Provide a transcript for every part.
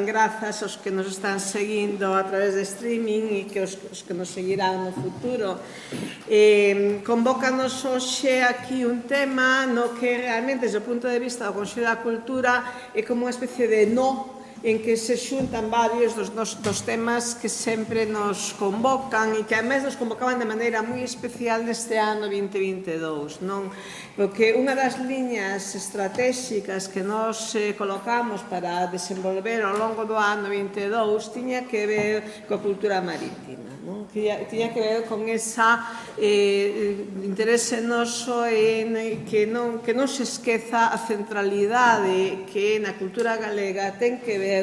Grazas aos que nos están seguindo a través de streaming e que os que nos seguirán no futuro. Convócanos hoxe aquí un tema no que realmente, desde o punto de vista do Consello da Cultura, é como unha especie de en que se xuntan varios dos temas que sempre nos convocan e que ademais nos convocaban de maneira moi especial neste ano 2022, non? Porque unha das liñas estratégicas que nos colocamos para desenvolver ao longo do ano 22 tiña que ver coa cultura marítima, non? Tiña que ver con esa interese noso en que non se esqueza a centralidade que na cultura galega ten que ver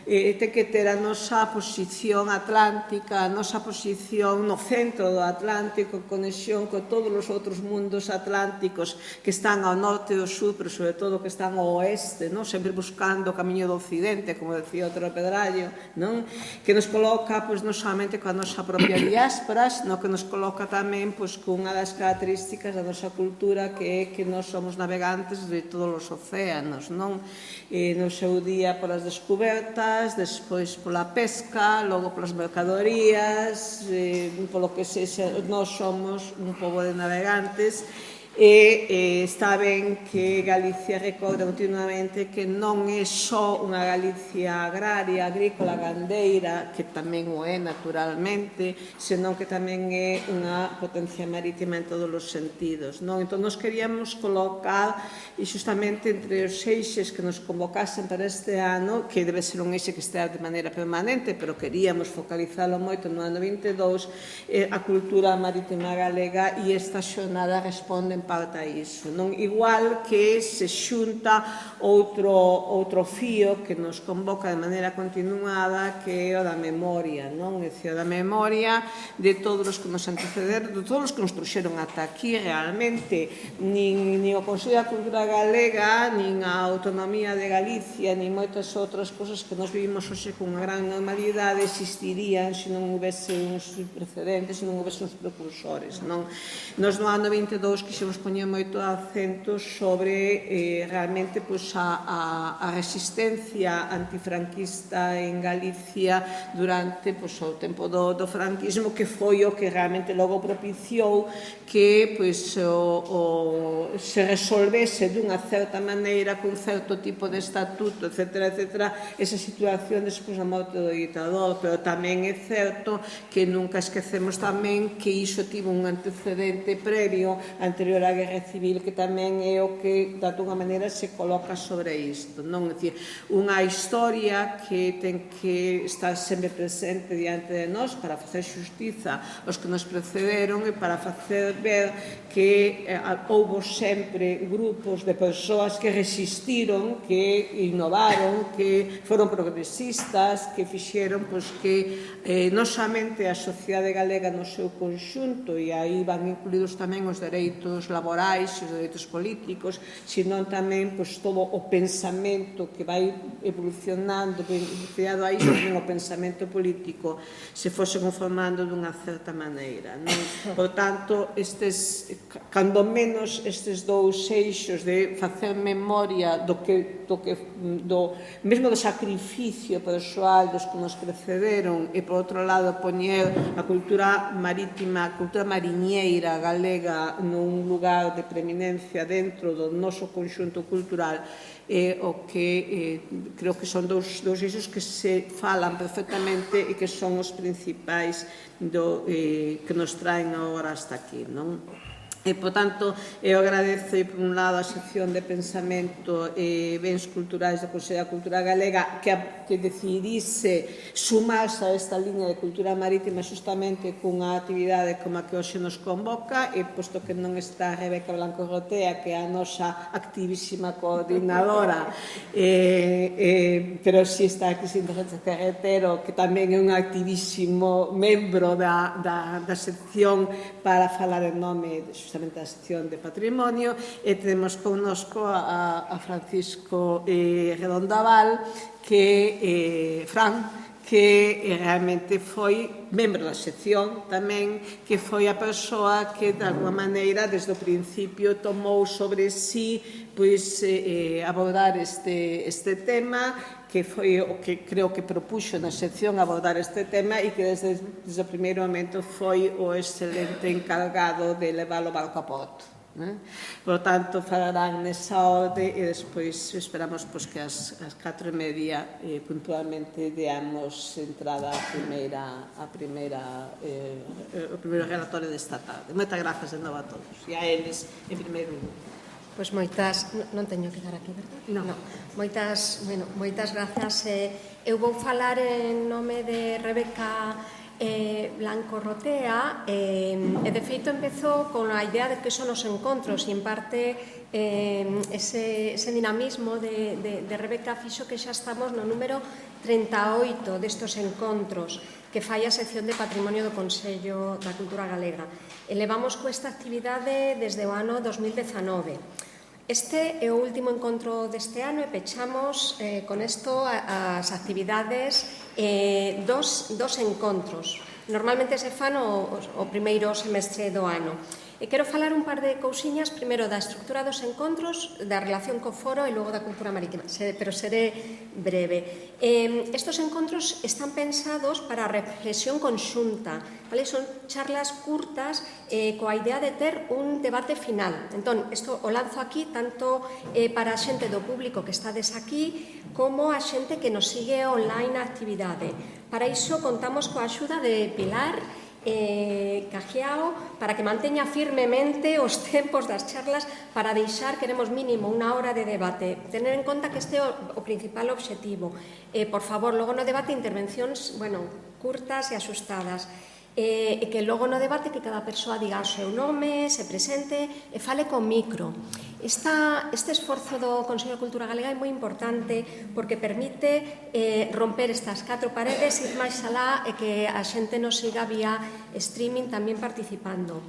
ten que ter a nosa posición atlántica, a nosa posición no centro do Atlántico, conexión con todos os outros mundos atlánticos que están ao norte e ao sur, pero sobre todo que están ao oeste, sempre buscando o camiño do occidente, como decía outro Pedrallo, que nos coloca non solamente coa nosa propia diáspora, sino que nos coloca tamén cunha das características da nosa cultura, que é que nós somos navegantes de todos os océanos, no seu día polas descubertas, despois pola pesca, logo polas mercadorías, polo que sexa, nós somos un pobo de navegantes. E está ben que Galicia recorda continuamente que non é só unha Galicia agraria, agrícola, gandeira, que tamén o é naturalmente, senón que tamén é unha potencia marítima en todos os sentidos. Entón, nos queríamos colocar justamente entre os eixes que nos convocasen para este ano, que debe ser un eixe que estea de maneira permanente, pero queríamos focalizalo moito no ano 22, a cultura marítima galega, e esta xornada responde parte a iso. Igual que se xunta outro fío que nos convoca de maneira continuada, que é o da memoria, o da memoria de todos os que nos antecederon, de todos os que nos trouxeron ata aquí realmente. Nin o Consello da Cultura Galega, nin a Autonomía de Galicia, nin moitas outras cousas que nos vivimos hoxe con unha gran normalidade existirían se non houvese uns precedentes, se non houvese uns precursores. Nos no ano 22 quixemos poñer moito acento sobre realmente a resistencia antifranquista en Galicia durante o tempo do franquismo, que foi o que realmente logo propiciou que se resolvese dunha certa maneira, cun certo tipo de estatuto, etcétera, esa situación despois da morte do ditador. Pero tamén é certo que nunca esquecemos tamén que iso tivo un antecedente previo anterior á Guerra Civil, que tamén é o que, de alguna maneira, se coloca sobre isto. É dicir, unha historia que ten que estar sempre presente diante de nós para facer xustiza aos que nos precederon e para facer ver que houbo sempre grupos de persoas que resistiron, que innovaron, que foron progresistas, que fixeron que non somente a sociedade galega no seu conxunto, e aí van incluídos tamén os dereitos laborais e os dereitos políticos, senón tamén todo o pensamento que vai evolucionando, asociado a iso, tamén o pensamento político se fose conformando dunha certa maneira. Por tanto, cando menos estes dous eixos de facer memoria mesmo do sacrificio persoal dos que nos precederon, e por outro lado poñer a cultura marítima, a cultura mariñeira galega nun lugar de preeminencia dentro do noso conxunto cultural, é o que creo que son dous eixos que se falan perfectamente e que son os principais que nos traen agora hasta aquí, E, por tanto, eu agradezo, por un lado, a sección de pensamento e bens culturais do Consello da Cultura Galega que decidise sumarse a esta liña de cultura marítima justamente cunha actividade como a que hoxe nos convoca, e posto que non está Rebeca Blanco Rotea, que é a nosa activísima coordinadora, pero si está Cristina Sánchez Carretero, que tamén é un activísimo membro da sección para falar en nome justamente a sección de patrimonio, e temos connosco a Francisco Redondaval, que Fran, que realmente foi membro da sección tamén, que foi a persoa que, de alguma maneira, desde o principio tomou sobre sí abordar este tema, que foi o que creo que propuxo na sección abordar este tema e que desde o primeiro momento foi o excelente encargado de leválo ao capote. Por tanto, falarán nesa orde e despois esperamos que ás 4:30 puntualmente deamos entrada ao primeiro relatorio desta tarde. Moitas grazas de novo a todos e a eles en primeiro lugar. Pois moitas, non teño que dar aquí, verdade? Non. Moitas grazas. Eu vou falar en nome de Rebeca Blanco Rotea e de feito empezo con a idea de que son os encontros e en parte ese dinamismo de Rebeca fixo que xa estamos no número 38 destos encontros que fai a sección de Patrimonio do Consello da Cultura Galega. E levamos coesta actividade desde o ano 2019. Este é o último encontro deste ano e pechamos con isto as actividades dos encontros. Normalmente se fan o primeiro semestre do ano. E quero falar un par de cousiñas, primeiro da estructura dos encontros, da relación co foro e logo da cultura marítima, pero seré breve. Estos encontros están pensados para a reflexión conxunta, vale? Son charlas curtas coa idea de ter un debate final. Entón, isto o lanzo aquí tanto para a xente do público que estades aquí como a xente que nos sigue online a actividade. Para iso contamos coa axuda de Pilar Cajiao para que manteña firmemente os tempos das charlas para deixar, queremos mínimo, unha hora de debate. Tener en conta que este é o principal obxectivo. Por favor, logo no debate intervencións, curtas e asustadas. E que logo no debate que cada persoa diga o seu nome, se presente e fale con micro. Este esforzo do Consello de Cultura Galega é moi importante porque permite romper estas 4 paredes, ir máis alá e que a xente nos siga vía streaming tamén participando.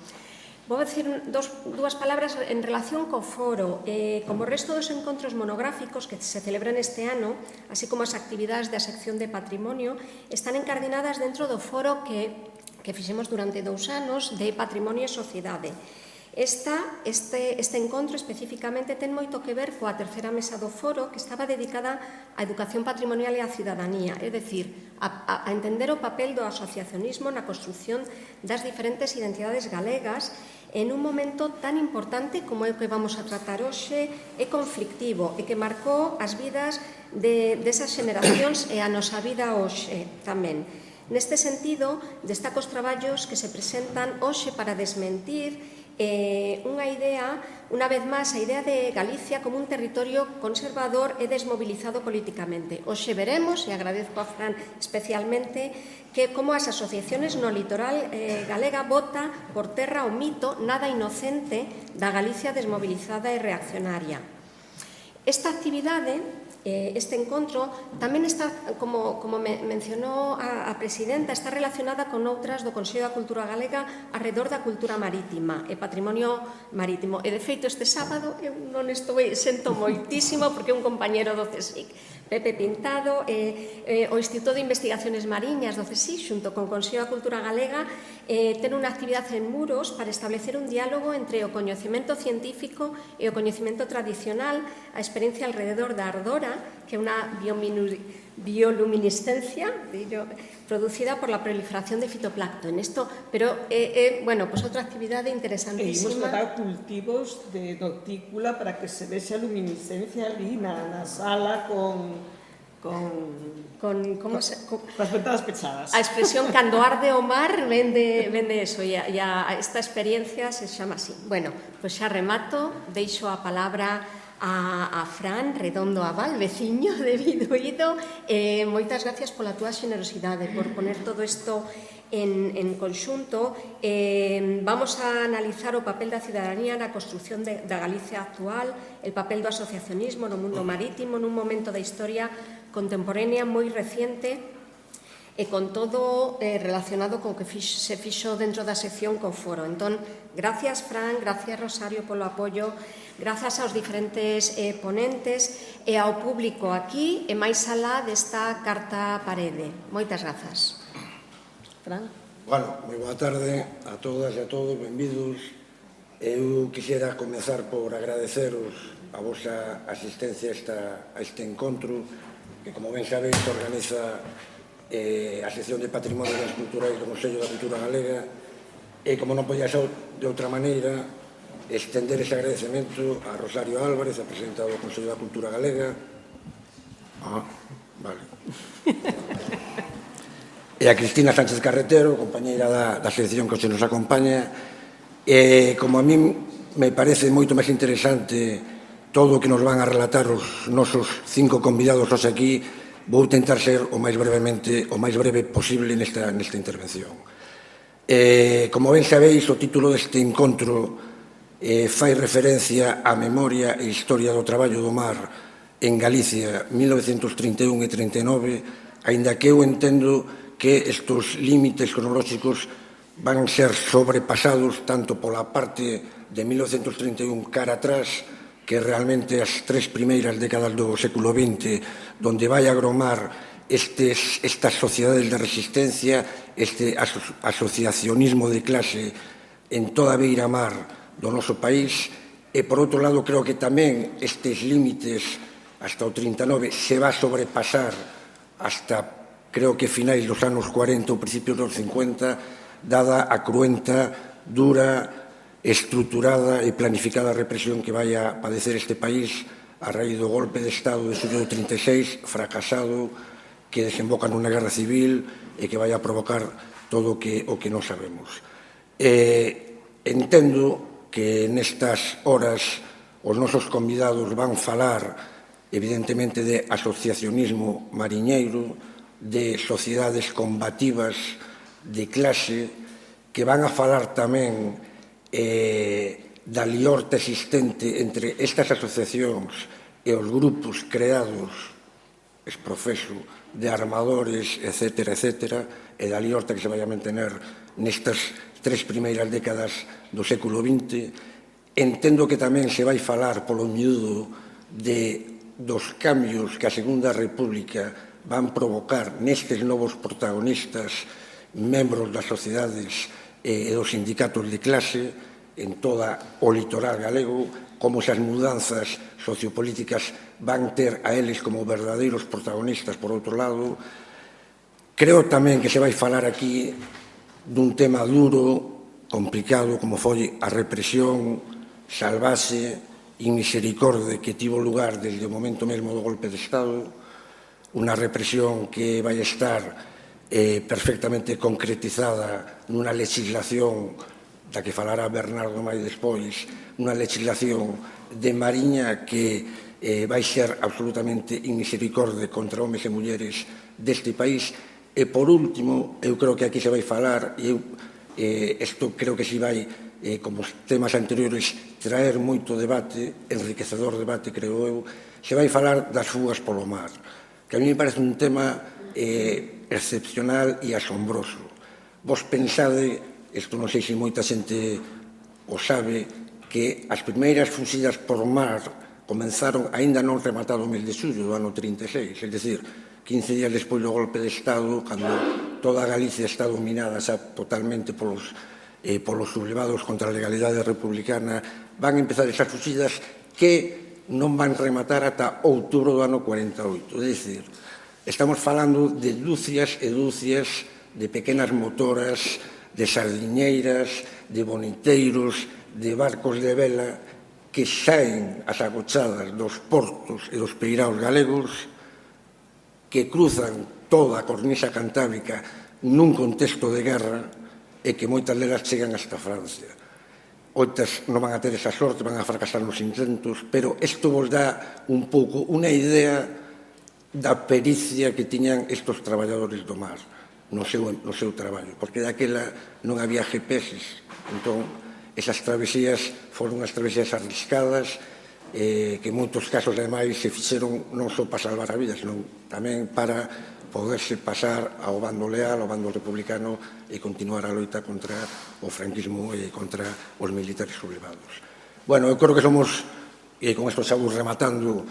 Vou decir dúas palabras en relación co foro. Como o resto dos encontros monográficos que se celebran este ano, así como as actividades da sección de patrimonio, están encardinadas dentro do foro que fixemos durante 2 anos de Patrimonio e Sociedade. Este encontro especificamente ten moito que ver coa terceira mesa do foro que estaba dedicada á educación patrimonial e á cidadanía, é dicir, a entender o papel do asociacionismo na construción das diferentes identidades galegas en un momento tan importante como é o que vamos a tratar hoxe, é conflictivo e que marcou as vidas desas xeneracións e a nosa vida hoxe tamén. Neste sentido, destaco os traballos que se presentan hoxe para desmentir unha idea, unha vez máis, a idea de Galicia como un territorio conservador e desmobilizado políticamente. Hoxe veremos, e agradezco a Fran especialmente, que como as asociaciones no litoral galega vota por terra o mito nada inocente da Galicia desmobilizada e reaccionaria. Esta actividade, este encontro, tamén está, como mencionou a presidenta, está relacionada con outras do Consello da Cultura Galega arredor da cultura marítima e patrimonio marítimo. E, de feito, este sábado, eu non sento moitísimo, porque un compañero do CSIC, Pepe Pintado, o Instituto de Investigaciones Mariñas do CSIC, xunto con o Consello da Cultura Galega, ten unha actividade en Muros para establecer un diálogo entre o coñecemento científico e o coñecemento tradicional, a experiencia alrededor da ardora, que é unha bioluminiscencia producida por la proliferación de fitoplancton. Pero é outra actividade interesantísima. E imos tratar cultivos de notícula para que se vexa a luminiscencia ali na sala con as ventanas pechadas. A expresión cando arde o mar vende eso e esta experiencia se chama así. Pois xa remato, deixo a palabra a Fran Redondo Aval, veciño de Vidoído. Moitas gracias pola túa xenerosidade, por poner todo isto en conxunto. Vamos a analizar o papel da cidadanía na construción da Galicia actual, el papel do asociacionismo no mundo marítimo nun momento da historia contemporánea moi reciente e con todo relacionado co que se fixo dentro da sección co foro. Entón, gracias Fran, gracias Rosario polo apoio, grazas aos diferentes ponentes e ao público aquí e máis alá desta carta parede. Moitas grazas. Fran? Moi boa tarde a todas e a todos, benvidos. Eu quixera comezar por agradeceros a vosa asistencia a este encontro que, como ben sabeis, organiza a sección de Patrimonio e Bens Culturais do Consello da Cultura Galega, e, como non podía ser de outra maneira, estender ese agradecemento a Rosario Álvarez, a presidenta do Consello da Cultura Galega, vale, e a Cristina Sánchez Carretero, compañeira da sección que nos acompaña, e como a min me parece moito máis interesante todo o que nos van a relatar os nosos 5 convidados hoxe aquí, vou tentar ser o máis breve posible nesta intervención. Como ben sabeis, o título deste encontro fai referencia á memoria e historia do traballo do mar en Galicia 1931 e 39, aínda que eu entendo que estes límites cronolóxicos van ser sobrepasados tanto pola parte de 1931 cara atrás, que realmente as 3 primeiras décadas do século XX, donde vai agromar estas sociedades de resistencia, este asociacionismo de clase en toda a beira-mar do noso país, e, por outro lado, creo que tamén estes límites hasta o 39 se va a sobrepasar hasta, creo que, finais dos anos 40 ou principios dos 50, dada a cruenta, dura, estruturada e planificada represión que vai a padecer este país a raíz do golpe de Estado de xullo de 36, fracasado, que desemboca nunha guerra civil e que vai a provocar todo o que non sabemos. Entendo que nestas horas os nosos convidados van falar, evidentemente, de asociacionismo mariñeiro, de sociedades combativas de clase, que van a falar tamén da liorta existente entre estas asociacións e os grupos creados, exprofeso, de armadores, etcétera, e da liorta que se vai a mantener nestas 3 primeiras décadas do século XX. Entendo que tamén se vai falar polo miúdo dos cambios que a Segunda República van provocar nestes novos protagonistas, membros das sociedades e dos sindicatos de clase en toda o litoral galego, como esas mudanzas sociopolíticas van ter a eles como verdadeiros protagonistas, por outro lado. Creo tamén que se vai falar aquí dun tema duro, complicado, como foi a represión salvaxe, inmisericorde, que tivo lugar desde o momento mesmo do golpe de Estado, unha represión que vai estar perfectamente concretizada nunha legislación da que falará Bernardo máis despois, unha legislación de Mariña que vai ser absolutamente inmisericorde contra homes e mulleres deste país. E, por último, eu creo que aquí se vai falar, e isto creo que si vai, como os temas anteriores, traer moito debate, enriquecedor debate, creo eu, se vai falar das fugas polo mar, que a mí me parece un tema excepcional e asombroso. Vos pensade, isto non sei se moita xente o sabe, que as primeiras fuxidas por mar comenzaron aínda non rematado o mes de xullo do ano 36, é dicir, 15 días despois do golpe de Estado, cando toda a Galicia está dominada xa totalmente polos sublevados contra a legalidade republicana, van empezar esas fuxidas que non van rematar ata outubro do ano 48, é dicir, estamos falando de dúcias e dúcias de pequenas motoras, de sardiñeiras, de boniteiros, de barcos de vela que saen as agochadas dos portos e dos peiraos galegos, que cruzan toda a cornisa cantábrica nun contexto de guerra e que moitas delas chegan hasta Francia. Outras non van a ter esa sorte, van a fracasar nos intentos, pero isto vos dá un pouco unha idea da pericia que tiñan estes traballadores do mar no seu traballo, porque daquela non había GPS, entón esas travesías foron unhas travesías arriscadas que en moitos casos, ademais, se fixeron non só para salvar a vida, senón tamén para poderse pasar ao bando leal, ao bando republicano e continuar a loita contra o franquismo e contra os militares sublevados. Bueno, eu creo que somos, e con isto xa vou rematando,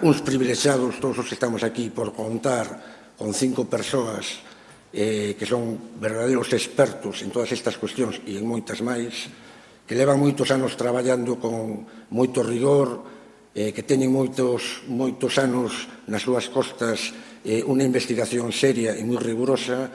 uns privilexiados, todos os que estamos aquí, por contar con 5 persoas que son verdadeiros expertos en todas estas cuestións e en moitas máis, que levan moitos anos traballando con moito rigor que teñen moitos anos nas súas costas unha investigación seria e moi rigurosa,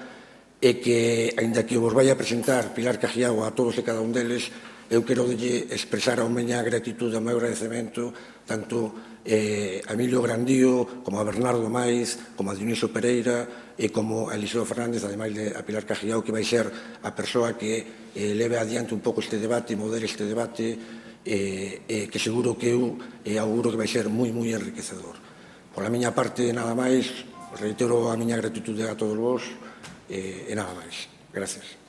e que, aínda que vos vai a presentar Pilar Cajiao a todos e cada un deles, eu quero expresar a miña gratitude e o meu agradecemento tanto a Emilio Grandío, como a Bernardo Maiz, como a Dioniso Pereira e como a Eliseo Fernández, ademais de a Pilar Cajiao, que vai ser a persoa que leve adiante un pouco este debate, modere este debate, que seguro que eu auguro que vai ser moi enriquecedor. Por a miña parte, nada máis, reitero a miña gratitude a todos vos, e nada máis. Gracias.